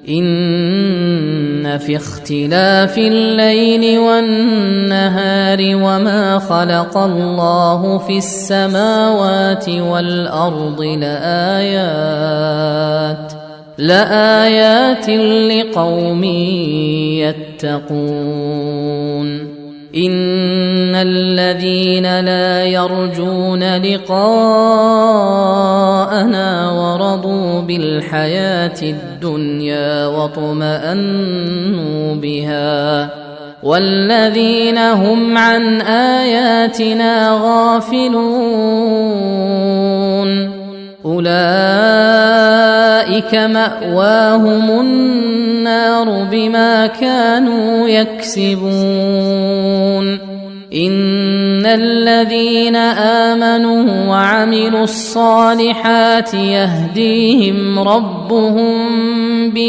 إن في اختلاف الليل والنهار وما خلق الله في السماوات والأرض لآيات لقوم يتقون. إن الذين لا يرجون لقاءنا ورضوا بالحياة الدنيا واطمأنوا بها والذين هم عن آياتنا غافلون أولئك مأواهم النار بما كانوا يكسبون. إن الذين آمنوا وعملوا الصالحات يهديهم ربهم